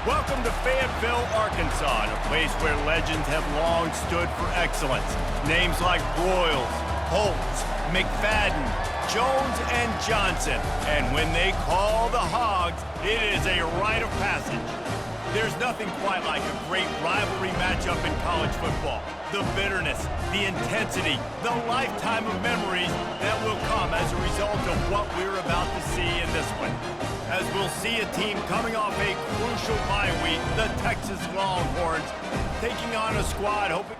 Welcome to Fayetteville, Arkansas, a place where legends have long stood for excellence. Names like Broyles, Holtz, McFadden, Jones, and Johnson. And when they call the Hogs, it is a rite of passage. There's nothing quite like a great rivalry matchup in college football. The bitterness, the intensity, the lifetime of memories that will come as a result of what we're about to see in this one. As we'll see a team coming off a crucial bye week, the Texas Longhorns, taking on a squad hoping...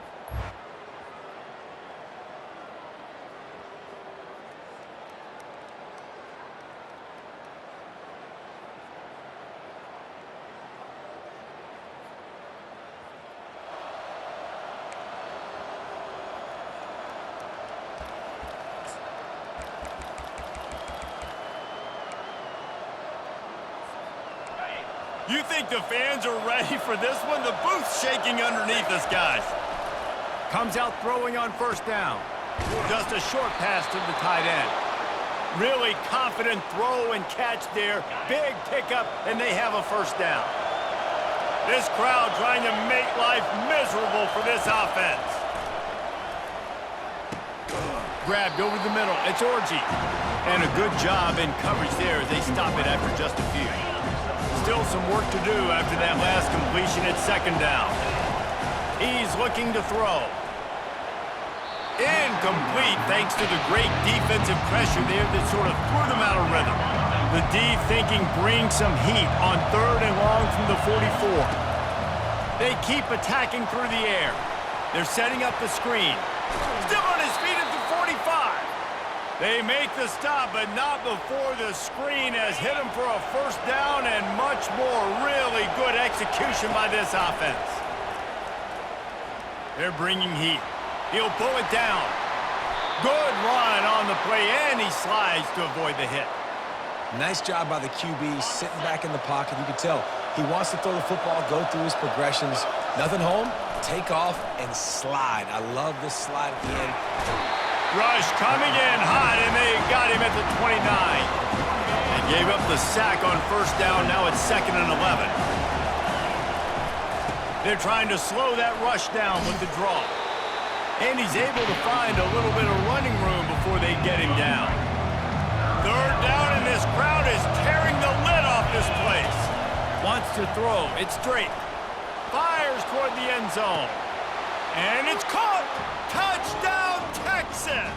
You think the fans are ready for this one? The booth's shaking underneath us, guys. Comes out throwing on first down. Just a short pass to the tight end. Really confident throw and catch there. Big pickup, and they have a first down. This crowd trying to make life miserable for this offense. Grabbed over the middle. It's Orji. And a good job in coverage there as they stop it after just a few. Still some work to do after that last completion at second down. He's looking to throw. Incomplete thanks to the great defensive pressure there that sort of threw them out of rhythm. The D thinking brings some heat on third and long from the 44. They keep attacking through the air. They're setting up the screen. Still on his feet at the 45. They make the stop, but not before the screen has hit him for a first down and much more. Really good execution by this offense. They're bringing heat. He'll pull it down. Good run on the play, and he slides to avoid the hit. Nice job by the QB, sitting back in the pocket. You can tell he wants to throw the football, go through his progressions. Nothing home, take off, and slide. I love this slide at the end. Rush coming in hot, and they got him at the 29. And gave up the sack on first down. Now it's 2nd and 11. They're trying to slow that rush down with the draw. And he's able to find a little bit of running room before they get him down. Third down, and this crowd is tearing the lid off this place. Wants to throw. It's straight. Fires toward the end zone. And it's caught. Touchdown, Texas!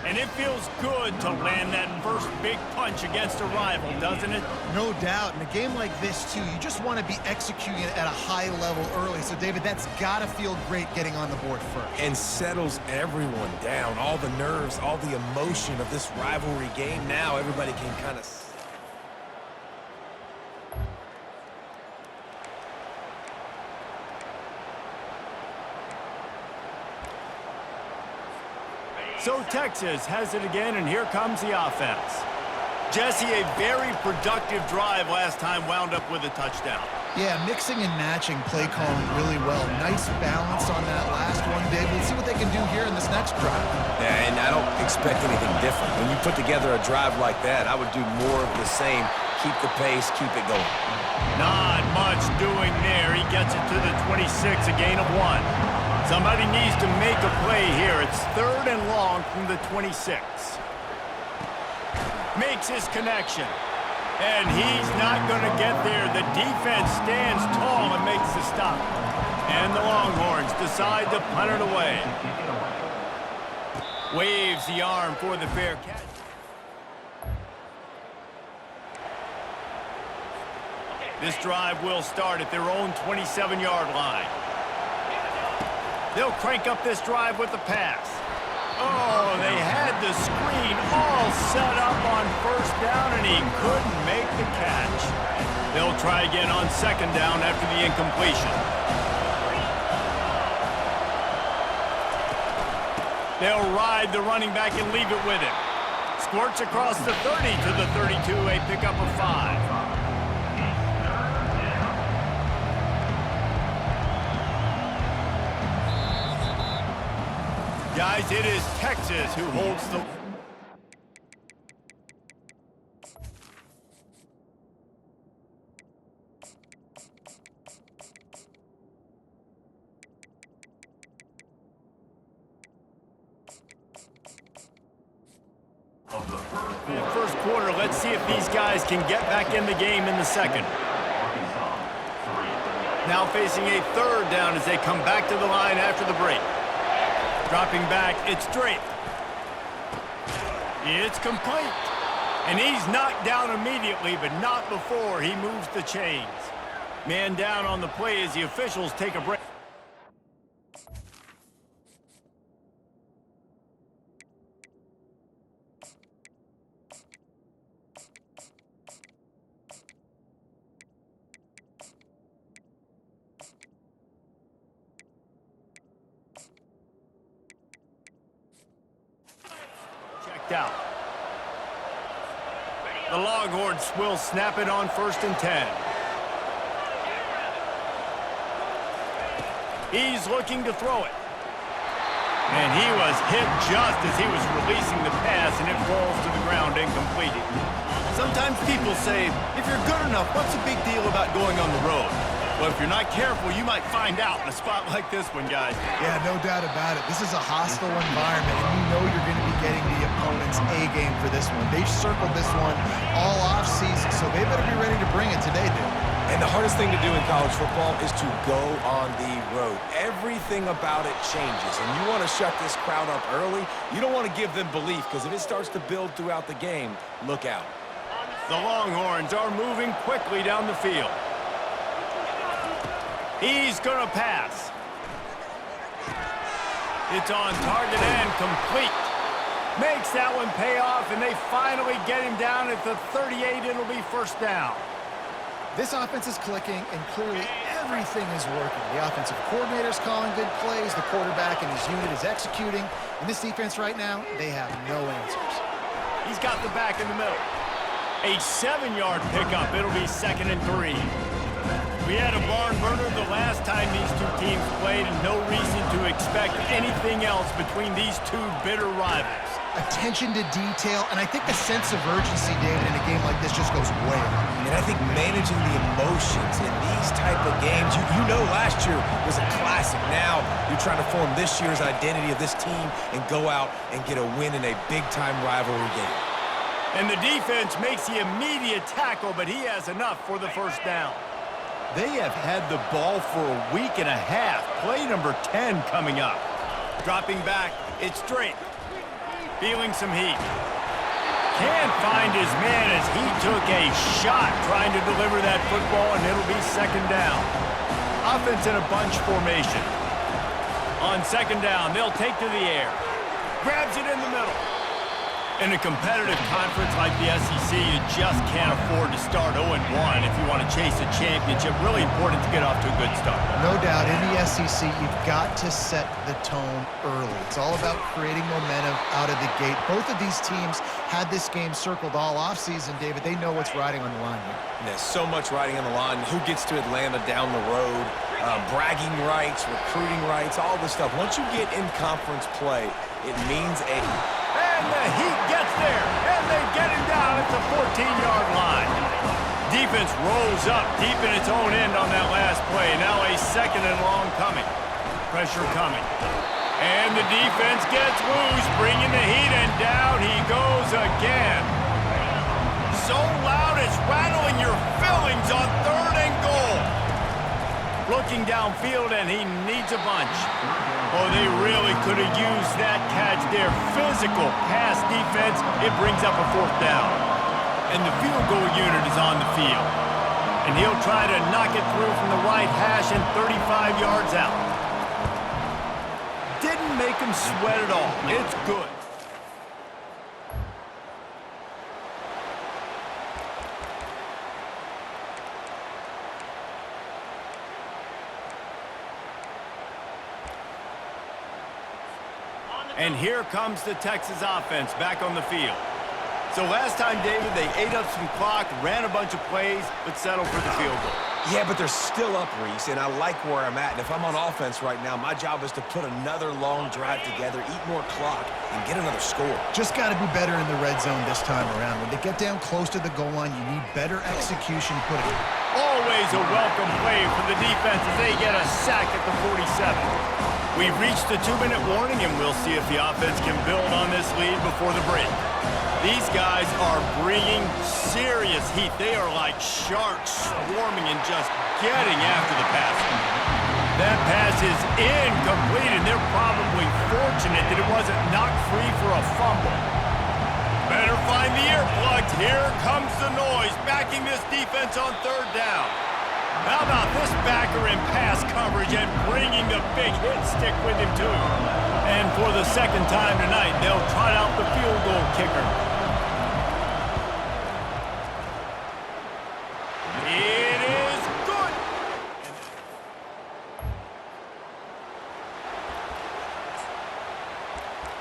And it feels good to land that first big punch against a rival, doesn't it? No doubt. In a game like this, too, you just want to be executing it at a high level early. So, David, that's got to feel great getting on the board first. And settles everyone down. All the nerves, all the emotion of this rivalry game. Now everybody can kind of... So Texas has it again, and here comes the offense. Jesse, a very productive drive last time, wound up with a touchdown. Yeah, mixing and matching play calling really well. Nice balance on that last one, Dave. We'll see what they can do here in this next drive. Yeah, and I don't expect anything different. When you put together a drive like that, I would do more of the same. Keep the pace, keep it going. Not much doing there. He gets it to the 26, a gain of 1. Somebody needs to make a play here. It's 3rd and long from the 26. Makes his connection. And he's not going to get there. The defense stands tall and makes the stop. And the Longhorns decide to punt it away. Waves the arm for the fair catch. This drive will start at their own 27-yard line. They'll crank up this drive with the pass. Oh, they had the screen all set up on first down, and he couldn't make the catch. They'll try again on second down after the incompletion. They'll ride the running back and leave it with him. Squirts across the 30 to the 32, a pickup of 5. Guys, it is Texas who holds the... Let's see if these guys can get back in the game in the second. Now facing a third down as they come back to the line after the break. Dropping back, it's Drake. It's complete. And he's knocked down immediately, but not before he moves the chains. Man down on the play as the officials take a break. Checked out. The Longhorns will snap it on 1st and 10. He's looking to throw it. And he was hit just as he was releasing the pass, and it falls to the ground incompleted. Sometimes people say, if you're good enough, what's the big deal about going on the road? Well, if you're not careful, you might find out in a spot like this one, guys. Yeah, no doubt about it. This is a hostile environment, and you know you're going to be getting the opponent's A-game for this one. They've circled this one all offseason, so they better be ready to bring it today, dude. And the hardest thing to do in college football is to go on the road. Everything about it changes, and you want to shut this crowd up early. You don't want to give them belief, because if it starts to build throughout the game, look out. The Longhorns are moving quickly down the field. He's going to pass. It's on target and complete. Makes that one pay off, and they finally get him down at the 38. It'll be 1st down. This offense is clicking, and clearly everything is working. The offensive coordinator's calling good plays. The quarterback and his unit is executing. And this defense right now, they have no answers. He's got the back in the middle. A 7-yard pickup. It'll be 2nd and 3. We had a barn burner the last time these two teams played, and no reason to expect anything else between these two bitter rivals. Attention to detail, and I think the sense of urgency, David, in a game like this just goes way up. And I think managing the emotions in these type of games, you know last year was a classic. Now you're trying to form this year's identity of this team and go out and get a win in a big-time rivalry game. And the defense makes the immediate tackle, but he has enough for the 1st down. They have had the ball for a week and a half. Play number 10 coming up. Dropping back, it's Drake. Feeling some heat. Can't find his man as he took a shot trying to deliver that football, and it'll be 2nd down. Offense in a bunch formation. On 2nd down, they'll take to the air. Grabs it in the middle. In a competitive conference like the SEC, you just can't afford to start 0-1 if you want to chase a championship. Really important to get off to a good start. No doubt, in the SEC, you've got to set the tone early. It's all about creating momentum out of the gate. Both of these teams had this game circled all offseason, David. They know what's riding on the line here. And there's so much riding on the line. Who gets to Atlanta down the road? Bragging rights, recruiting rights, all this stuff. Once you get in conference play, it means a... And the Heat gets there, and they get him down at the 14-yard line. Defense rolls up deep in its own end on that last play. Now a 2nd and long coming. Pressure coming. And the defense gets loose, bringing the Heat, and down he goes again. So loud it's rattling your fillings on 3rd and goal. Looking downfield, and he needs a bunch. Oh, they really could have used that catch there. Physical pass defense. It brings up a 4th down. And the field goal unit is on the field. And he'll try to knock it through from the right hash and 35 yards out. Didn't make him sweat at all. It's good. And here comes the Texas offense back on the field. So last time, David, they ate up some clock, ran a bunch of plays, but settled for the field goal. Yeah, but they're still up, Reese, and I like where I'm at. And if I'm on offense right now, my job is to put another long drive together, eat more clock, and get another score. Just got to be better in the red zone this time around. When they get down close to the goal line, you need better execution to put it in. Always a welcome play for the defense as they get a sack at the 47. We've reached the 2-minute warning, and we'll see if the offense can build on this lead before the break. These guys are bringing serious heat. They are like sharks swarming and just getting after the pass. That pass is incomplete, and they're probably fortunate that it wasn't knocked free for a fumble. Better find the earplugs. Here comes the noise, backing this defense on third down. How about this backer in pass coverage and bringing the big hit stick with him, too? And for the second time tonight, they'll trot out the field goal kicker. It is good.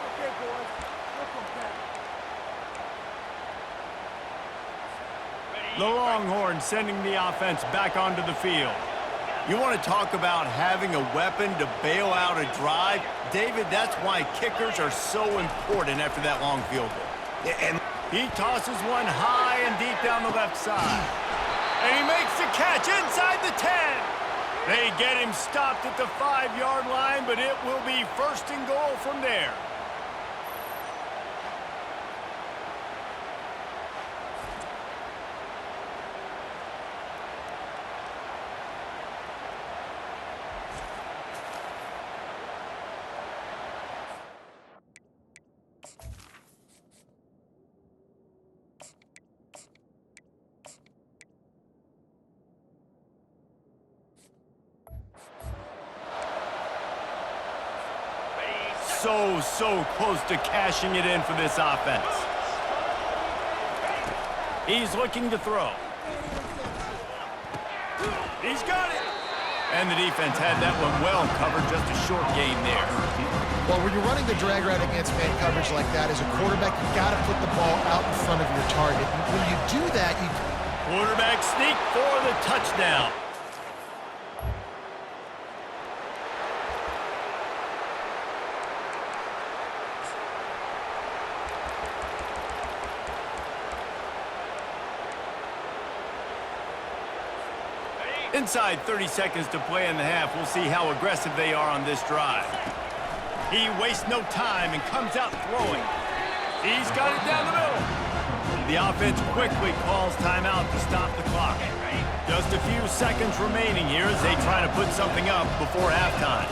Okay, boys. Welcome back. The Longhorns sending the offense back onto the field. You want to talk about having a weapon to bail out a drive? David, that's why kickers are so important after that long field goal. Yeah, and He tosses one high and deep down the left side. And he makes the catch inside the 10. They get him stopped at the 5-yard line, but it will be first and goal from there. So close to cashing it in for this offense. He's looking to throw. He's got it. And the defense had that one well covered, just a short gain there. Well, when you're running the drag route against man coverage like that, as a quarterback, you got to put the ball out in front of your target. When you do that, you... Quarterback sneak for the touchdown. Inside 30 seconds to play in the half. We'll see how aggressive they are on this drive. He wastes no time and comes out throwing. He's got it down the middle. The offense quickly calls timeout to stop the clock. Just a few seconds remaining here as they try to put something up before halftime.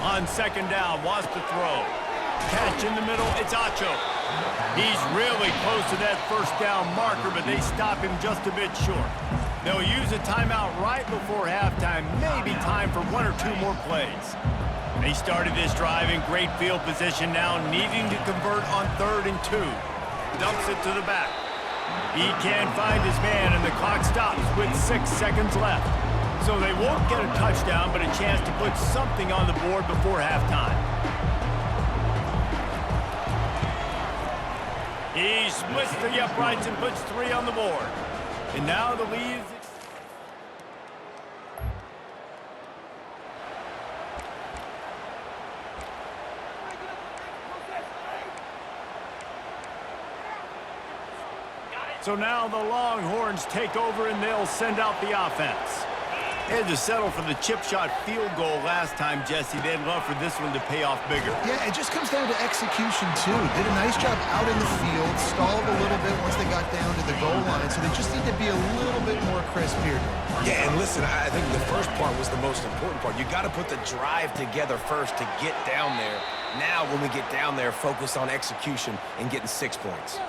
On second down, wants to throw. Catch in the middle, it's Acho. He's really close to that first down marker, but they stop him just a bit short. They'll use a timeout right before halftime, maybe time for one or two more plays. They started this drive in great field position now, needing to convert on 3rd and 2. Dumps it to the back. He can't find his man, and the clock stops with 6 seconds left. So they won't get a touchdown, but a chance to put something on the board before halftime. He splits the uprights and puts 3 on the board. And now the lead is... So now the Longhorns take over and they'll send out the offense. They had to settle for the chip shot field goal last time, Jesse. They'd love for this one to pay off bigger. Yeah, it just comes down to execution, too. Did a nice job out in the field, stalled a little bit once they got down to the goal line, so they just need to be a little bit more crisp here. Yeah, and listen, I think the first part was the most important part. You got to put the drive together first to get down there. Now, when we get down there, focus on execution and getting 6 points.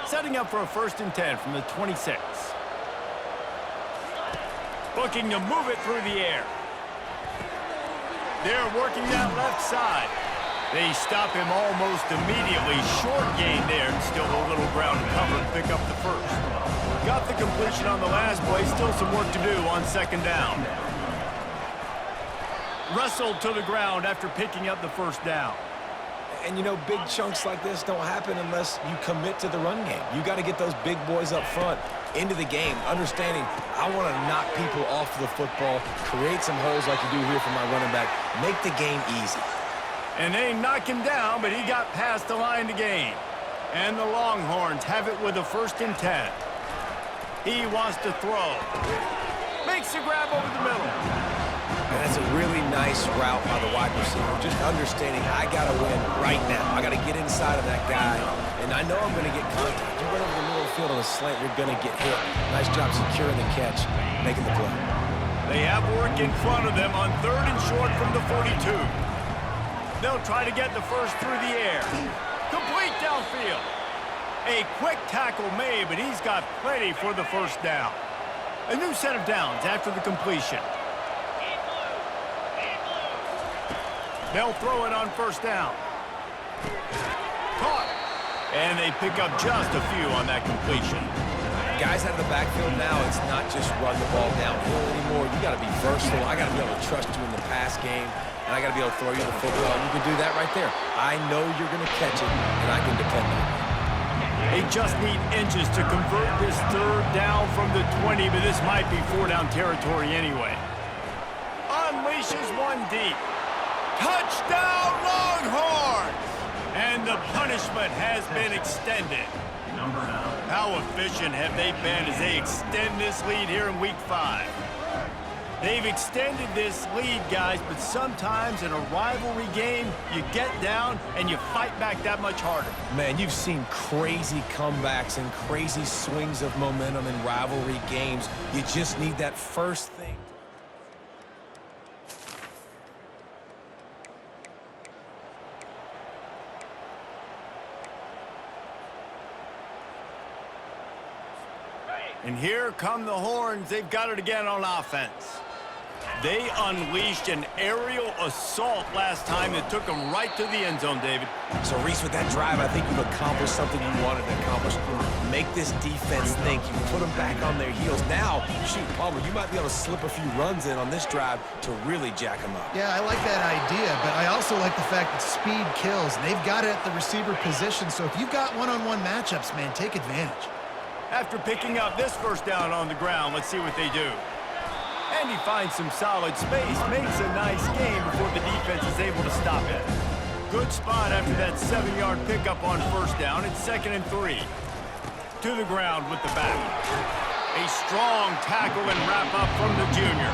Setting up for a 1st and 10 from the 26. Looking to move it through the air. They're working that left side. They stop him almost immediately. Short gain there, and still a little ground to cover to pick up the first. Got the completion on the last play. Still some work to do on 2nd down. Wrestled to the ground after picking up the 1st down. And, you know, big chunks like this don't happen unless you commit to the run game. You got to get those big boys up front into the game, understanding I want to knock people off the football, create some holes like you do here for my running back, make the game easy. And they knock him down, but he got past the line to gain. And the Longhorns have it with a 1st and 10. He wants to throw. Makes the grab over the middle. And that's a really nice route by the wide receiver. Just understanding I got to win right now. I got to get inside of that guy. And I know I'm going to get contact. You run over the middle of the field on a slant, you're going to get hit. Nice job securing the catch, making the play. They have work in front of them on 3rd and short from the 42. They'll try to get the first through the air. Complete downfield. A quick tackle made, but he's got plenty for the first down. A new set of downs after the completion. They'll throw it on 1st down. Caught. And they pick up just a few on that completion. Guys out of the backfield now, it's not just run the ball downhill anymore. You got to be versatile. I got to be able to trust you in the pass game, and I got to be able to throw you the football. And you can do that right there. I know you're going to catch it, and I can depend on it. They just need inches to convert this 3rd down from the 20, but this might be 4-down territory anyway. Unleashes one deep. Touchdown, Longhorns! And the punishment has been extended. How efficient have they been as they extend this lead here in Week 5? They've extended this lead, guys, but sometimes in a rivalry game, you get down and you fight back that much harder. Man, you've seen crazy comebacks and crazy swings of momentum in rivalry games. You just need that first thing. And here come the Horns. They've got it again on offense. They unleashed an aerial assault last time that took them right to the end zone, David. So, Reese, with that drive, I think you've accomplished something you wanted to accomplish. Make this defense think. You put them back on their heels. Now, shoot, Palmer, you might be able to slip a few runs in on this drive to really jack them up. Yeah, I like that idea, but I also like the fact that speed kills. And they've got it at the receiver position, so if you've got one-on-one matchups, man, take advantage. After picking up this 1st down on the ground, let's see what they do. And he finds some solid space, makes a nice gain before the defense is able to stop it. Good spot after that 7-yard pickup on 1st down. It's 2nd and 3. To the ground with the back. A strong tackle and wrap up from the junior.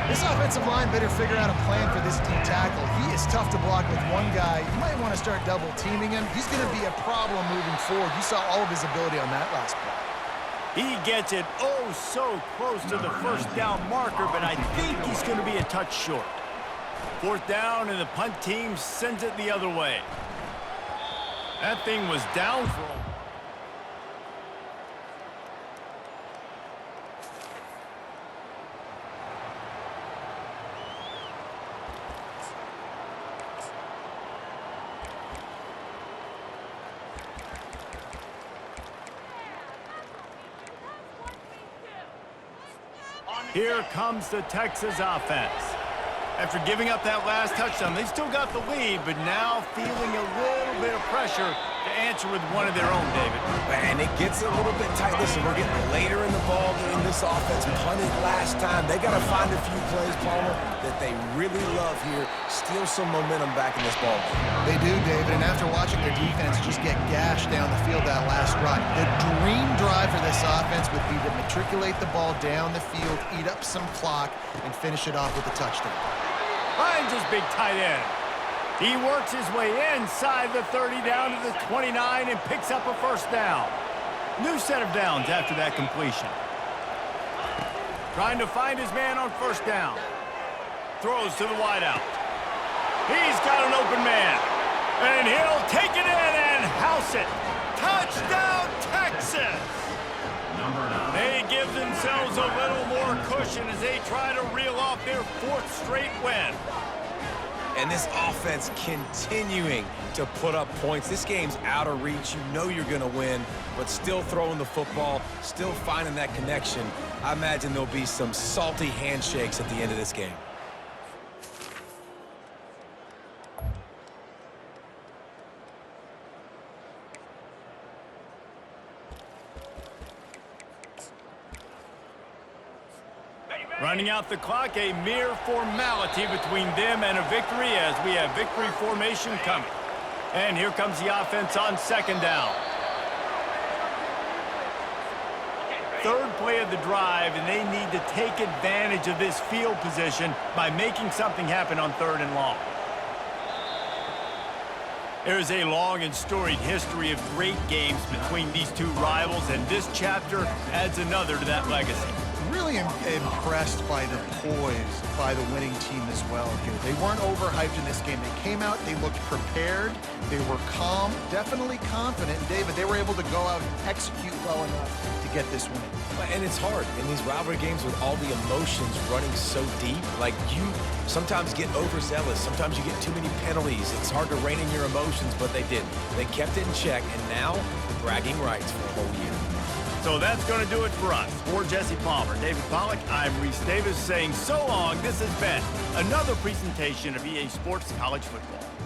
This offensive line better figure out a plan for this D tackle. He is tough to block with one guy. You might want to start double teaming him. He's going to be a problem moving forward. You saw all of his ability on that last play. He gets it oh so close to the 1st down marker, but I think he's going to be a touch short. 4th down, and the punt team sends it the other way. That thing was down for him. Here comes the Texas offense. After giving up that last touchdown, they still got the lead, but now feeling a little bit of pressure to answer with one of their own, David. And it gets a little bit tight. Listen, we're getting later in the ball game. This offense punted last time. They got to find a few plays, Palmer, that they really love here. Steal some momentum back in this ball game. They do, David, and after watching their defense just get gashed down the field that last drive, the dream drive for this offense would be to matriculate the ball down the field, eat up some clock, and finish it off with a touchdown. Finds his big tight end. He works his way inside the 30 down to the 29 and picks up a 1st down. New set of downs after that completion. Trying to find his man on 1st down. Throws to the wideout. He's got an open man. And he'll take it in and house it. Touchdown, Texas! They give themselves a little more cushion as they try to reel off their 4th straight win. And this offense continuing to put up points. This game's out of reach. You know you're going to win, but still throwing the football, still finding that connection. I imagine there'll be some salty handshakes at the end of this game. Running out the clock, a mere formality between them and a victory as we have victory formation coming. And here comes the offense on 2nd down. third play of the drive, and they need to take advantage of this field position by making something happen on 3rd and long. There's a long and storied history of great games between these two rivals, and this chapter adds another to that legacy. Really impressed by the poise by the winning team as well here. They weren't overhyped in this game. They came out, they looked prepared, they were calm, definitely confident. And David, they were able to go out and execute well enough to get this win. And it's hard in these rivalry games with all the emotions running so deep. Like, you sometimes get overzealous. Sometimes you get too many penalties. It's hard to rein in your emotions, but they did. They kept it in check, and now bragging rights for a whole year. So that's going to do it for us. For Jesse Palmer, David Pollack, I'm Reese Davis saying so long. This has been another presentation of EA Sports College Football.